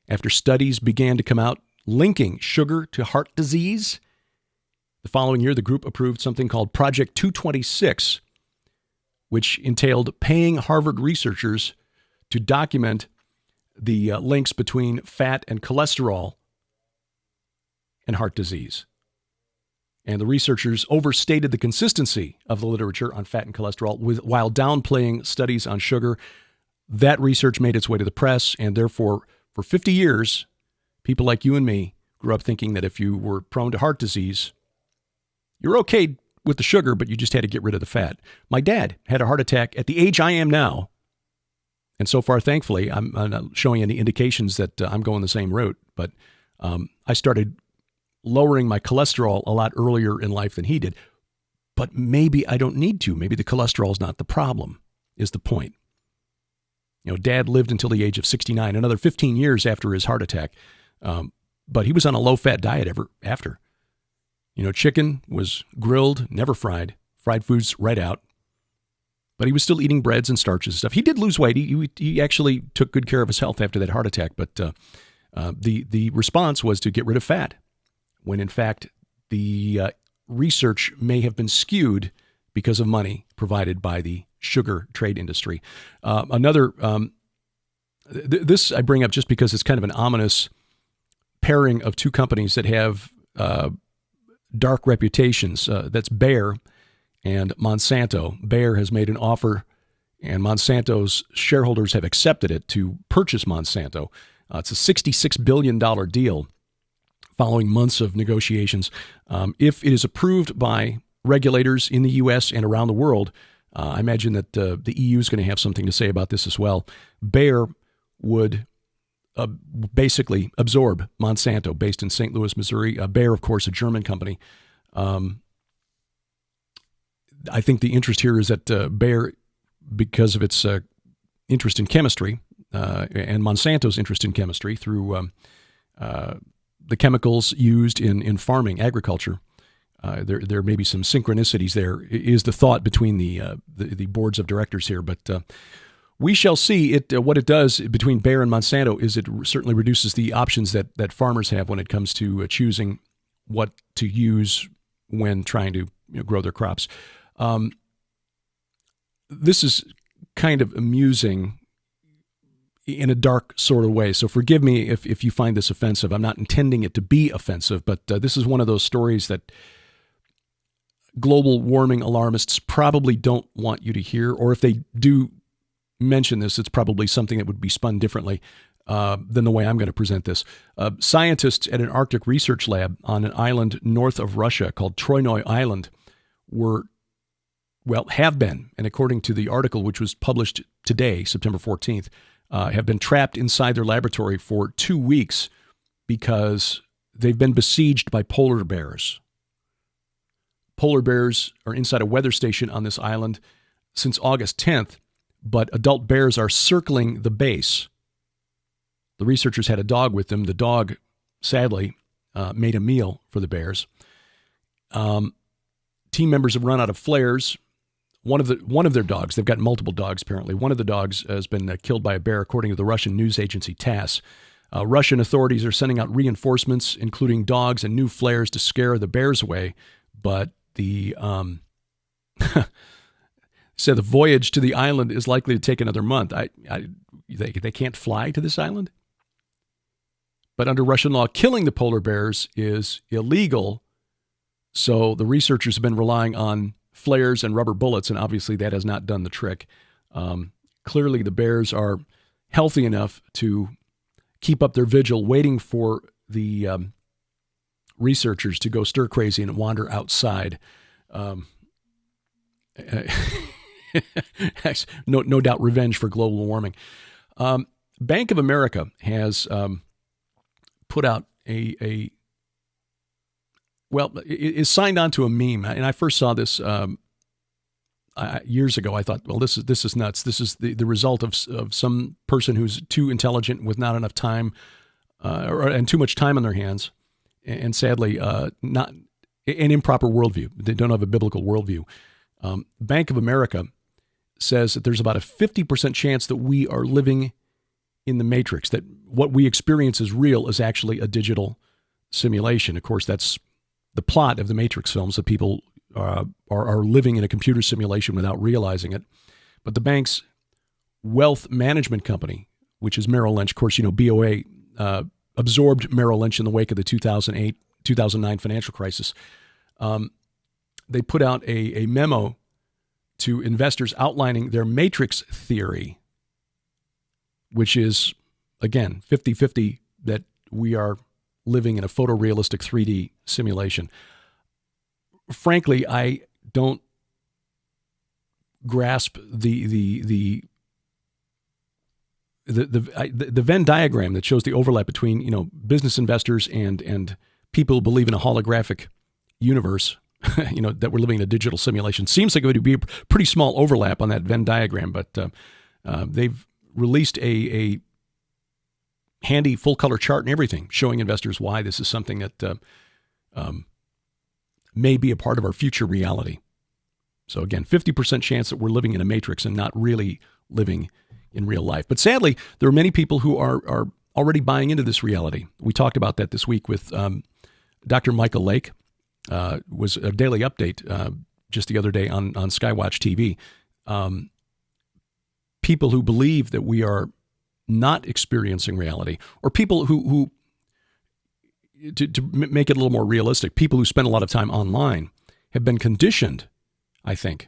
after studies began to come out linking sugar to heart disease. The following year, the group approved something called Project 226, which entailed paying Harvard researchers to document the links between fat and cholesterol and heart disease. And the researchers overstated the consistency of the literature on fat and cholesterol while downplaying studies on sugar. That research made its way to the press, and therefore, for 50 years, people like you and me grew up thinking that if you were prone to heart disease, you're okay with the sugar, but you just had to get rid of the fat. My dad had a heart attack at the age I am now. And so far, thankfully, I'm not showing any indications that I'm going the same route. But I started lowering my cholesterol a lot earlier in life than he did. But maybe I don't need to. Maybe the cholesterol is not the problem, is the point. You know, Dad lived until the age of 69, another 15 years after his heart attack. But he was on a low-fat diet ever after. You know, chicken was grilled, never fried. Fried foods right out. But he was still eating breads and starches and stuff. He did lose weight. He actually took good care of his health after that heart attack. But the response was to get rid of fat, when in fact the research may have been skewed because of money provided by the sugar trade industry. This I bring up just because it's kind of an ominous pairing of two companies that have dark reputations. That's Bayer and Monsanto. Bayer has made an offer, and Monsanto's shareholders have accepted it to purchase Monsanto. It's a $66 billion deal following months of negotiations. If it is approved by regulators in the U.S. and around the world, I imagine that the EU is going to have something to say about this as well. Bayer would basically absorb Monsanto, based in St. Louis, Missouri. Bayer, of course, a German company. I think the interest here is that Bayer, because of its interest in chemistry and Monsanto's interest in chemistry through the chemicals used in farming, agriculture, there may be some synchronicities there, is the thought between the boards of directors here. But we shall see. What it does between Bayer and Monsanto is it certainly reduces the options that farmers have when it comes to choosing what to use when trying to grow their crops. this is kind of amusing in a dark sort of way. So forgive me if you find this offensive. I'm not intending it to be offensive, but this is one of those stories that global warming alarmists probably don't want you to hear, or if they do mention this, it's probably something that would be spun differently than the way I'm going to present this. Scientists at an Arctic research lab on an island north of Russia called Troynoy Island have been, and according to the article which was published today, September 14th, have been trapped inside their laboratory for 2 weeks because they've been besieged by polar bears. Polar bears are inside a weather station on this island since August 10th, but adult bears are circling the base. The researchers had a dog with them. The dog, sadly, made a meal for the bears. Team members have run out of flares. One of their dogs, they've got multiple dogs apparently. One of the dogs has been killed by a bear, according to the Russian news agency TASS. Russian authorities are sending out reinforcements, including dogs and new flares to scare the bears away. But the said the voyage to the island is likely to take another month. They can't fly to this island. But under Russian law, killing the polar bears is illegal. So the researchers have been relying on flares and rubber bullets, and obviously that has not done the trick. Clearly the bears are healthy enough to keep up their vigil, waiting for the researchers to go stir crazy and wander outside. No doubt revenge for global warming. Bank of America has put out is signed on to a meme. And I first saw this years ago. I thought, well, this is nuts. This is the result of some person who's too intelligent with not enough time and too much time on their hands. And sadly, not an improper worldview. They don't have a biblical worldview. Bank of America says that there's about a 50% chance that we are living in the Matrix, that what we experience as real is actually a digital simulation. Of course, that's the plot of the Matrix films, that people are living in a computer simulation without realizing it. But the bank's wealth management company, which is Merrill Lynch, of course, BOA absorbed Merrill Lynch in the wake of the 2009 financial crisis. They put out a memo to investors outlining their matrix theory, which is, again, 50-50 that we are living in a photorealistic 3D simulation. Frankly, I don't grasp the Venn diagram that shows the overlap between business investors and people who believe in a holographic universe. That we're living in a digital simulation. Seems like it would be a pretty small overlap on that Venn diagram, but they've released a handy full-color chart and everything showing investors why this is something that may be a part of our future reality. So again, 50% chance that we're living in a matrix and not really living in real life. But sadly, there are many people who are already buying into this reality. We talked about that this week with Dr. Michael Lake. Was a daily update just the other day on Skywatch TV. People who believe that we are not experiencing reality, or people who to make it a little more realistic, people who spend a lot of time online have been conditioned, I think,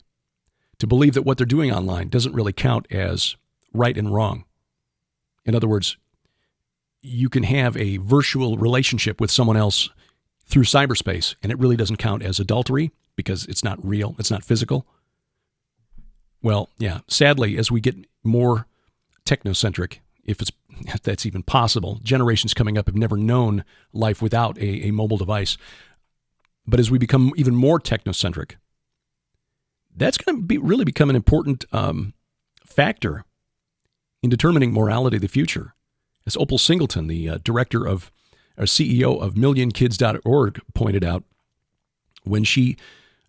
to believe that what they're doing online doesn't really count as right and wrong. In other words, you can have a virtual relationship with someone else through cyberspace, and it really doesn't count as adultery because it's not real, it's not physical. Well, yeah, sadly, as we get more technocentric, if that's even possible, generations coming up have never known life without a mobile device. But as we become even more technocentric, that's going to really become an important factor in determining morality of the future. As Opal Singleton, the director of CEO of MillionKids.org, pointed out when she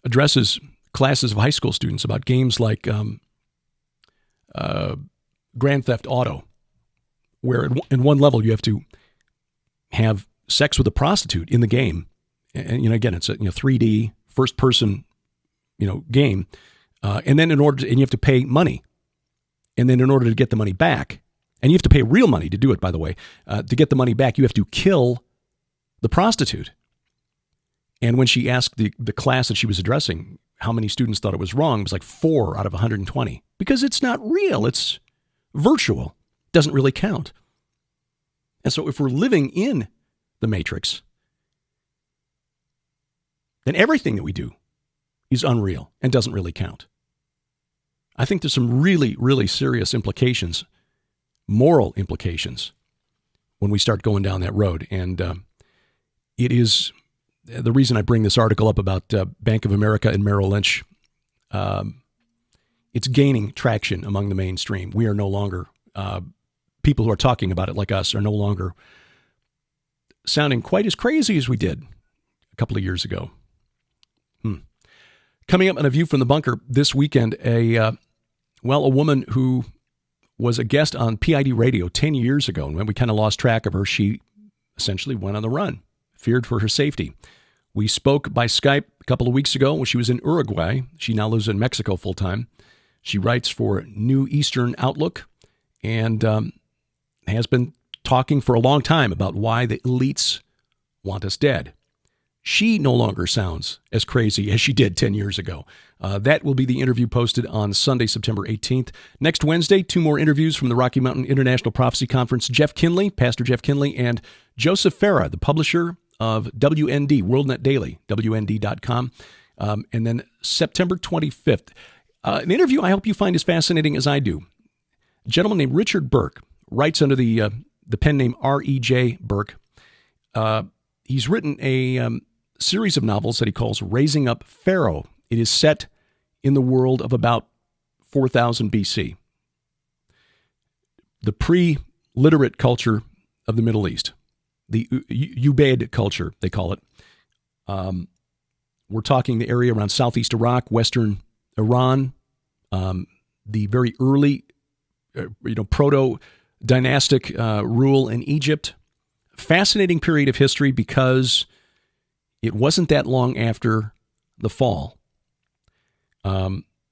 addresses classes of high school students about games like Grand Theft Auto, where in one level you have to have sex with a prostitute in the game, and again it's a 3D first person game. And then you have to pay money. And then in order to get the money back, and you have to pay real money to do it, by the way, to get the money back, you have to kill the prostitute. And when she asked the class that she was addressing how many students thought it was wrong, it was like 4 out of 120. Because it's not real. It's virtual. It doesn't really count. And so if we're living in the Matrix, then everything that we do is unreal and doesn't really count. I think there's some really, really serious implications, moral implications, when we start going down that road. And it is the reason I bring this article up about Bank of America and Merrill Lynch. It's gaining traction among the mainstream. We are no longer, people who are talking about it like us are no longer sounding quite as crazy as we did a couple of years ago. Coming up on A View from the Bunker this weekend, a woman who was a guest on PID radio 10 years ago, and when we kind of lost track of her, she essentially went on the run, feared for her safety. We spoke by Skype a couple of weeks ago when she was in Uruguay. She now lives in Mexico full-time. She writes for New Eastern Outlook and has been talking for a long time about why the elites want us dead. She no longer sounds as crazy as she did 10 years ago. That will be the interview posted on Sunday, September 18th. Next Wednesday, 2 more interviews from the Rocky Mountain International Prophecy Conference. Pastor Jeff Kinley, and Joseph Farah, the publisher of WND, WorldNet Daily, WND.com. And then September 25th, an interview I hope you find as fascinating as I do. A gentleman named Richard Burke writes under the pen name R.E.J. Burke. He's written a series of novels that he calls Raising Up Pharaoh. It is set in the world of about 4000 BC. The pre-literate culture of the Middle East. The Ubaid culture, they call it. We're talking the area around southeast Iraq, western Iran, the very early, proto-dynastic rule in Egypt. Fascinating period of history because it wasn't that long after the fall.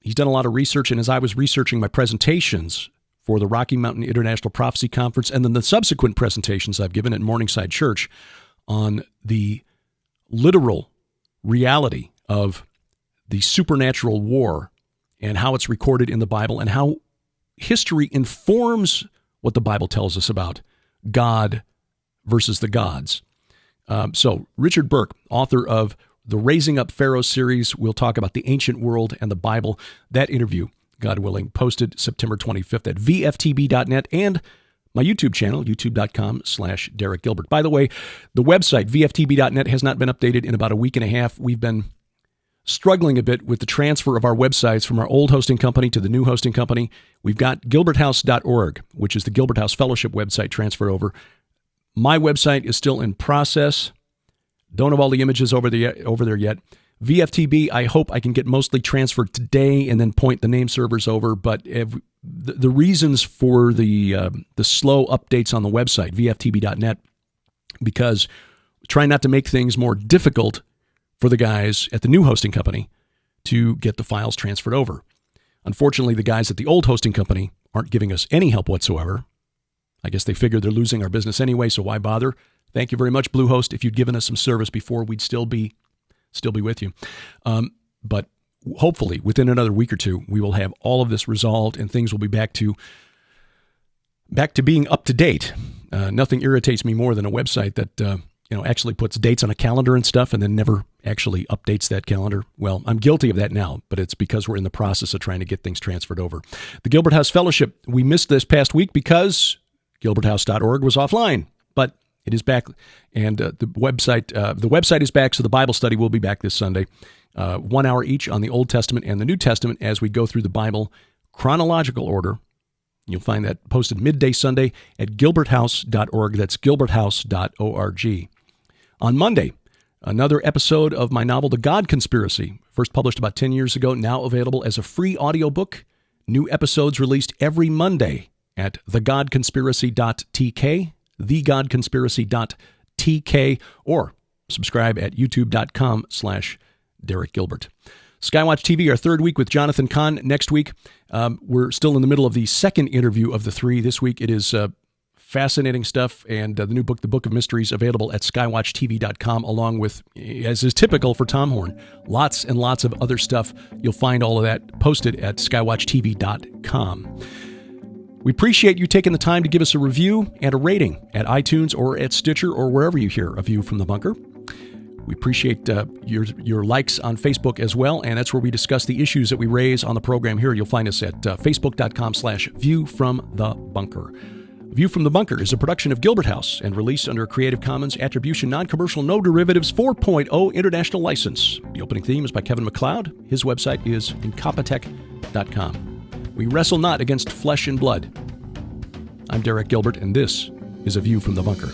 He's done a lot of research, and as I was researching my presentations for the Rocky Mountain International Prophecy Conference and then the subsequent presentations I've given at Morningside Church on the literal reality of the supernatural war and how it's recorded in the Bible and how history informs what the Bible tells us about God versus the gods. So Richard Burke, author of the Raising Up Pharaoh series, will talk about the ancient world and the Bible. That interview, God willing, posted September 25th at VFTB.net and my YouTube channel, youtube.com/Derek Gilbert. By the way, the website, VFTB.net, has not been updated in about a week and a half. We've been struggling a bit with the transfer of our websites from our old hosting company to the new hosting company. We've got gilberthouse.org, which is the Gilbert House Fellowship website, transferred over. My website is still in process. Don't have all the images over there yet. VFTB, I hope I can get mostly transferred today and then point the name servers over. But the reasons for the slow updates on the website, VFTB.net, because trying not to make things more difficult for the guys at the new hosting company to get the files transferred over. Unfortunately, the guys at the old hosting company aren't giving us any help whatsoever. I guess they figured they're losing our business anyway, so why bother? Thank you very much, Bluehost. If you'd given us some service before, we'd still be with you. But hopefully, within another week or two, we will have all of this resolved and things will be back to being up to date. Nothing irritates me more than a website that actually puts dates on a calendar and stuff and then never actually updates that calendar. Well, I'm guilty of that now, but it's because we're in the process of trying to get things transferred over. The Gilbert House Fellowship, we missed this past week because gilberthouse.org was offline, but it is back, and the website is back, so the Bible study will be back this Sunday, 1 hour each on the Old Testament and the New Testament as we go through the Bible chronological order. You'll find that posted midday Sunday at gilberthouse.org. That's gilberthouse.org. On Monday, another episode of my novel, The God Conspiracy, first published about 10 years ago, now available as a free audiobook. New episodes released every Monday at thegodconspiracy.tk, thegodconspiracy.tk, or subscribe at youtube.com/Derek Gilbert. Skywatch TV, our third week with Jonathan Kahn. Next week, we're still in the middle of the second interview of the three. This week it is fascinating stuff, and the new book, The Book of Mysteries, available at skywatchtv.com, along with, as is typical for Tom Horn, lots and lots of other stuff. You'll find all of that posted at skywatchtv.com. We appreciate you taking the time to give us a review and a rating at iTunes or at Stitcher or wherever you hear A View from the Bunker. We appreciate your likes on Facebook as well, and that's where we discuss the issues that we raise on the program here. You'll find us at facebook.com/viewfromthebunker. View from the Bunker is a production of Gilbert House and released under a Creative Commons Attribution Non-Commercial No Derivatives 4.0 International License. The opening theme is by Kevin MacLeod. His website is incompetech.com. We wrestle not against flesh and blood. I'm Derek Gilbert, and this is A View from the Bunker.